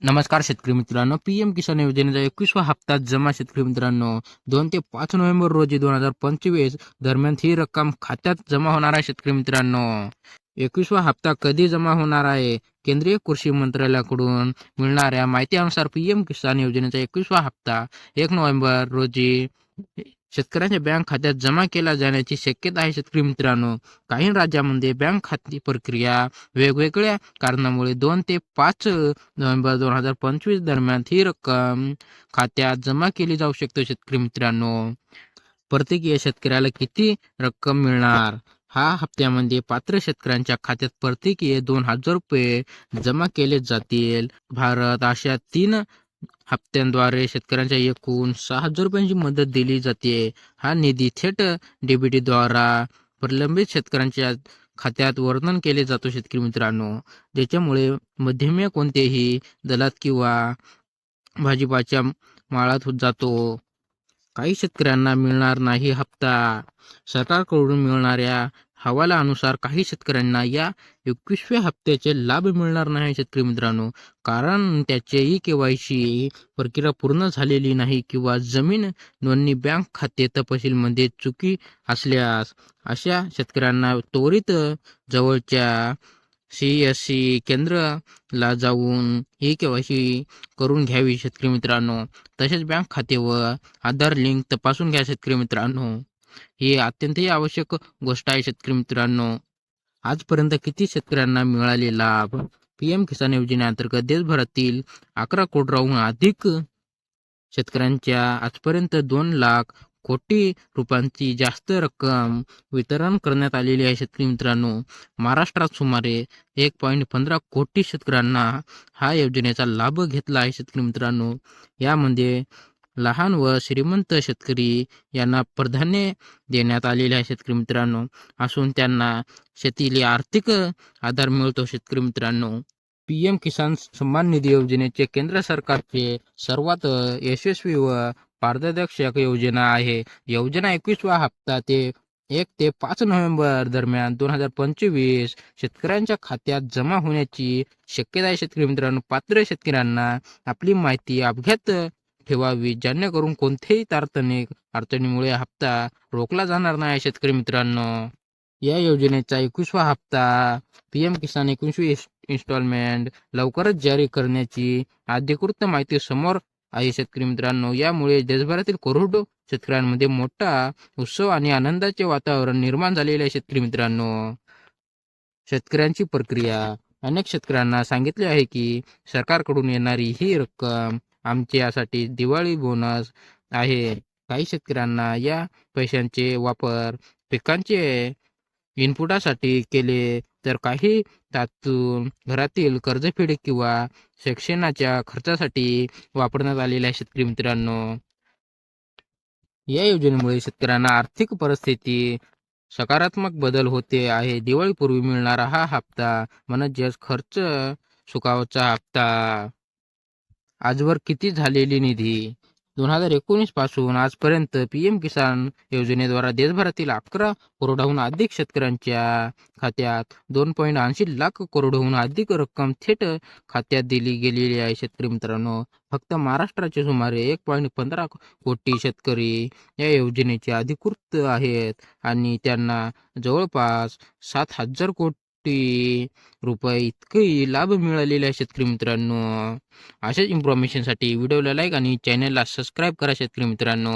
नमस्कार शेतकरी मित्रांनो, पीएम किसान योजनेचा 21वा हप्ता जमा शेतकरी मित्रांनो 2 ते 5 नोव्हेंबर रोजी 2025 दरम्यान ही रक्कम खात्यात जमा होणार आहे शेतकरी मित्रांनो. 21वा हप्ता कधी जमा होणार आहे? केंद्रीय कृषी मंत्रालयाकडून मिळणाऱ्या माहितीनुसार पीएम किसान योजनेचा 21वा हप्ता 1 नोव्हेंबर रोजी शेतकऱ्यांच्या बँक खात्यात जमा केला जाण्याची शक्यता आहे शेतकरी मित्रांनो. काही राज्यांमध्ये बँक खाती प्रक्रिया वेगवेगळ्या कारणामुळे 2 ते 5 नोव्हेंबर 2025 दरम्यान ही रक्कम खात्यात जमा केली जाऊ शकते शेतकरी मित्रांनो. प्रत्येकी शेतकऱ्याला किती रक्कम मिळणार? हा हप्त्यामध्ये पात्र शेतकऱ्यांच्या खात्यात प्रत्येकी 2,000 रुपये जमा केले जातील. भारत अशा 3 हप्त्यांद्वारे शेतकऱ्यांच्या एकूण 6,000 रुपयांची मदत दिली जाते. हा निधी थेट डीबीटीद्वारा प्रलंबित शेतकऱ्यांच्या खात्यात वर्णन केले जातो शेतकरी मित्रांनो. ज्याच्यामुळे मध्यम कोणतेही दलात किंवा भाजीपाच्या माळात जातो. काही शेतकऱ्यांना मिळणार नाही हप्ता. सरकारकडून मिळणाऱ्या अहवालानुसार काही शेतकऱ्यांना या 21व्या हप्त्याचे लाभ मिळणार नाही शेतकरी मित्रांनो. कारण त्याचे ई-केवायसी प्रक्रिया पूर्ण झालेली नाही किंवा जमीन नोंदणी बँक खाते तपशीलमध्ये चुकी असल्यास अशा शेतकऱ्यांना त्वरित जवळच्या CSC केंद्राला जाऊन ई-केवायसी करून घ्यावी शेतकरी मित्रांनो. तसेच बँक खाते व आधार लिंक तपासून घ्या शेतकरी मित्रांनो. ही अत्यंतही आवश्यक गोष्ट आहे शेतकरी मित्रांनो. आजपर्यंत किती शेतकऱ्यांना मिळाले लाभ? पीएम किसान योजनेअंतर्गत देशभरातील 11 कोटींहून अधिक शेतकऱ्यांच्या आजपर्यंत 2 लाख कोटी रुपयांची जास्त रक्कम वितरण करण्यात आलेली आहे शेतकरी मित्रांनो. महाराष्ट्रात सुमारे 1.15 कोटी शेतकऱ्यांना हा योजनेचा लाभ घेतला आहे शेतकरी मित्रांनो. यामध्ये लहान व श्रीमंत शेतकरी यांना प्राधान्य देण्यात आलेले आहे शेतकरी मित्रांनो. असून त्यांना शेतीला आर्थिक आधार मिळतो शेतकरी मित्रांनो. पीएम किसान सन्मान निधी योजनेचे केंद्र सरकारचे सर्वात यशस्वी व पारदर्शक योजना आहे. योजना 21वा हप्ता ते 1 ते 5 नोव्हेंबर दरम्यान 2025 शेतकऱ्यांच्या खात्यात जमा होण्याची शक्यता आहे शेतकरी मित्रांनो. पात्र शेतकऱ्यांना आपली माहिती अभ्यात ठेवावी जेणेकरून कोणत्याही तांत्रिक अडचणीमुळे हप्ता रोखला जाणार नाही शेतकरी मित्रांनो. या योजनेचा 21वा हप्ता पीएम किसान 21वी इन्स्टॉलमेंट लवकरच जारी करण्याची अधिकृत माहिती समोर आहे शेतकरी मित्रांनो. यामुळे देशभरातील करोडो शेतकऱ्यांमध्ये मोठा उत्सव आणि आनंदाचे वातावरण निर्माण झालेले आहे शेतकरी मित्रांनो. शेतकऱ्यांची प्रक्रिया. अनेक शेतकऱ्यांना सांगितले आहे की सरकारकडून येणारी ही रक्कम आमच्यासाठी दिवाळी बोनस आहे. काही शेतकऱ्यांना या पैशांचे वापर पिकांचे इनपुटासाठी केले तर काही त्यातून घरातील कर्जफेड किंवा शिक्षणाच्या खर्चासाठी वापरण्यात आलेले आहे शेतकरी मित्रांनो. या योजनेमुळे शेतकऱ्यांना आर्थिक परिस्थिती सकारात्मक बदल होते आहे. दिवाळीपूर्वी मिळणारा हा हप्ता म्हणजेच खर्च चुकवण्याचा हप्ता. आजवर किती झालेली निधी? 2019 पासून आजपर्यंत पीएम किसान योजनेद्वारा देशभरातील 11 करोडहून अधिक शेतकऱ्यांच्या खात्यात 2.80 लाख करोडहून अधिक रक्कम थेट खात्यात दिली गेलेली आहे शेतकरी मित्रांनो. फक्त महाराष्ट्राचे सुमारे 1.15 कोटी शेतकरी या योजनेचे अधिकृत आहेत आणि त्यांना जवळपास 7,000 कोटी रुपये इतके लाभ मिळालेले आहे शेतकरी मित्रांनो. अशाच इन्फॉर्मेशनसाठी व्हिडिओला लाईक आणि चॅनलला सबस्क्राईब करा शेतकरी मित्रांनो.